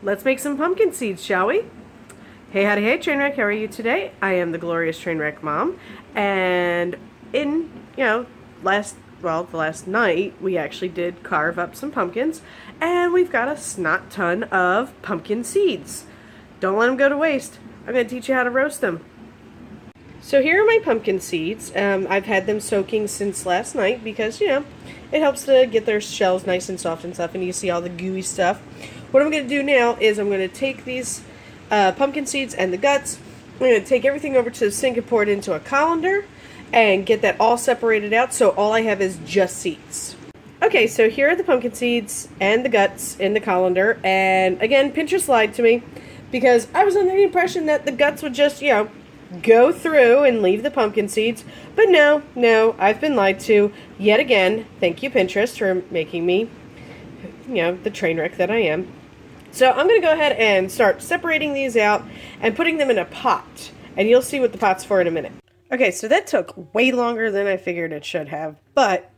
Let's make some pumpkin seeds, shall we? Hey, howdy, hey, Trainwreck, how are you today? I am the glorious Trainwreck Mom, and the last night, we actually did carve up some pumpkins, and we've got a snot ton of pumpkin seeds. Don't let them go to waste. I'm going to teach you how to roast them. So here are my pumpkin seeds. I've had them soaking since last night because, it helps to get their shells nice and soft and stuff, and you see all the gooey stuff. What I'm going to do now is I'm going to take these pumpkin seeds and the guts. I'm going to take everything over to the sink and pour it into a colander and get that all separated out so all I have is just seeds. Okay, so here are the pumpkin seeds and the guts in the colander, and again, Pinterest lied to me because I was under the impression that the guts would just, go through and leave the pumpkin seeds, but no, I've been lied to yet again. Thank you, Pinterest, for making me, the train wreck that I am. So I'm going to go ahead and start separating these out and putting them in a pot, and you'll see what the pot's for in a minute. Okay, so that took way longer than I figured it should have, but,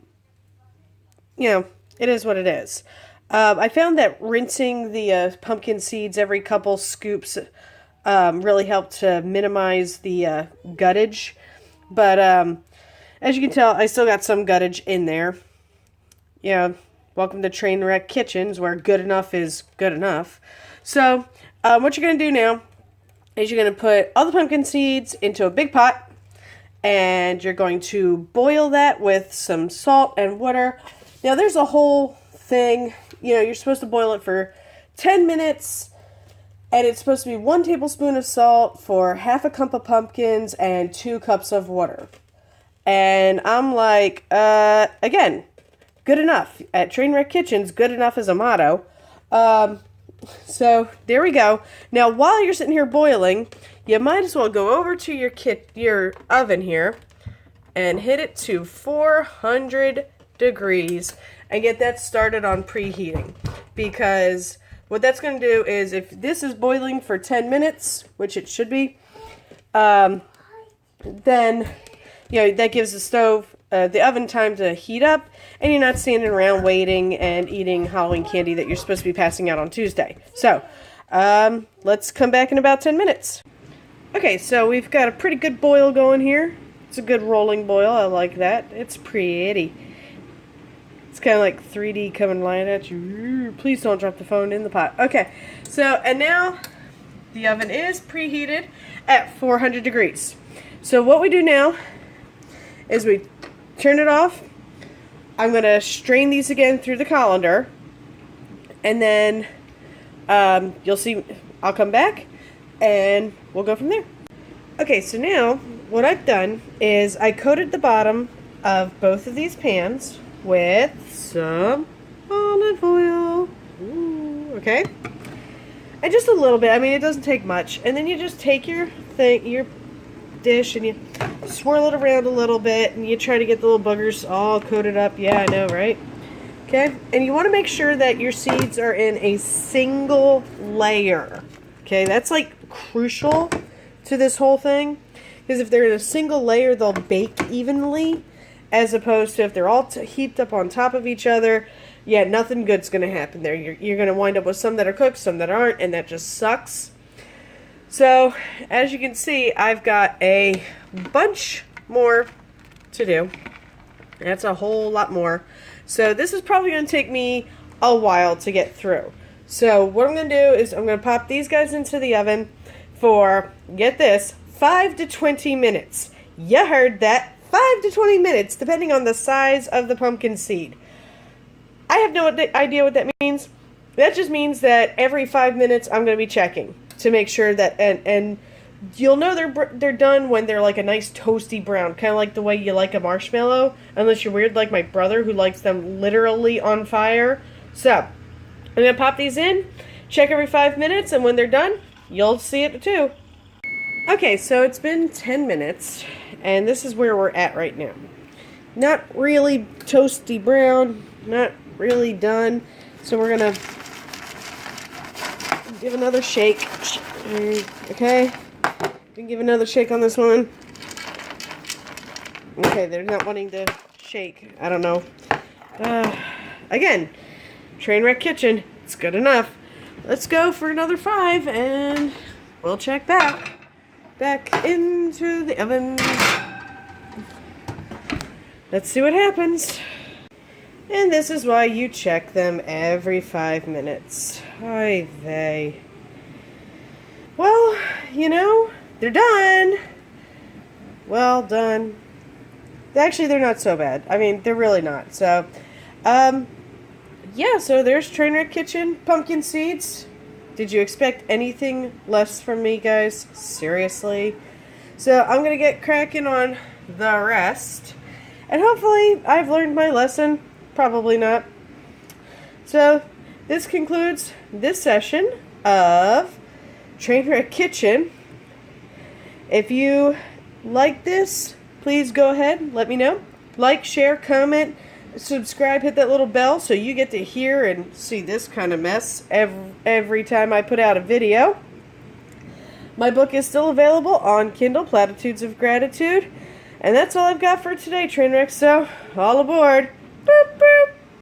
it is what it is. I found that rinsing the pumpkin seeds every couple scoops really helped to minimize the guttage, but as you can tell, I still got some guttage in there. Welcome to Trainwreck Kitchens, where good enough is good enough. So, what you're going to do now is you're going to put all the pumpkin seeds into a big pot, and you're going to boil that with some salt and water. Now, there's a whole thing, you're supposed to boil it for 10 minutes, and it's supposed to be 1 tablespoon of salt for half a cup of pumpkins and 2 cups of water. And I'm like, again, good enough. At Trainwreck Kitchens, good enough is a motto. So there we go. Now, while you're sitting here boiling, you might as well go over to your oven here and hit it to 400 degrees and get that started on preheating. Because what that's going to do is, if this is boiling for 10 minutes, which it should be, then, that gives the oven time to heat up, and you're not standing around waiting and eating Halloween candy that you're supposed to be passing out on Tuesday. So, let's come back in about 10 minutes. Okay, so we've got a pretty good boil going here. It's a good rolling boil. I like that. It's pretty. It's kind of like 3D coming right at you. Please don't drop the phone in the pot. Okay, so, and now the oven is preheated at 400 degrees. So what we do now is we turn it off. I'm going to strain these again through the colander, and then you'll see I'll come back and we'll go from there. Okay, so now what I've done is I coated the bottom of both of these pans with some olive oil. Ooh, okay? And just a little bit. I mean, it doesn't take much. And then you just take your dish, and you swirl it around a little bit, and you try to get the little boogers all coated up. Yeah, I know, right? Okay? And you want to make sure that your seeds are in a single layer. Okay? That's like crucial to this whole thing. Because if they're in a single layer, they'll bake evenly. As opposed to if they're all heaped up on top of each other, nothing good's going to happen there. You're going to wind up with some that are cooked, some that aren't, and that just sucks. So, as you can see, I've got a bunch more to do. That's a whole lot more. So, this is probably going to take me a while to get through. So, what I'm going to do is I'm going to pop these guys into the oven for, get this, 5 to 20 minutes. You heard that. 5 to 20 minutes, depending on the size of the pumpkin seed. I have no idea what that means. That just means that every 5 minutes I'm going to be checking to make sure that, and you'll know they're done when they're like a nice toasty brown, kind of like the way you like a marshmallow, unless you're weird like my brother who likes them literally on fire. So, I'm going to pop these in, check every 5 minutes, and when they're done, you'll see it too. Okay, so it's been 10 minutes, and this is where we're at right now. Not really toasty brown, not really done, so we're going to give another shake. Okay, give another shake on this one. Okay, they're not wanting to shake. I don't know. Again, Trainwreck Kitchen, it's good enough. let's go for another 5 and we'll check back. Back into the oven. Let's see what happens. And this is why you check them every 5 minutes. Oy vey. Well, you know, they're done. Well done. Actually, they're not so bad. I mean, they're really not. So, yeah, so there's Trainwreck Kitchen pumpkin seeds. Did you expect anything less from me, guys? Seriously? So, I'm going to get cracking on the rest. And hopefully, I've learned my lesson. Probably not. So, this concludes this session of Trainwreck Kitchen. If you like this, please go ahead, let me know. Like, share, comment, subscribe, hit that little bell so you get to hear and see this kind of mess every time I put out a video. My book is still available on Kindle, Platitudes of Gratitude. And that's all I've got for today, Trainwreck, so all aboard. Boop, boop.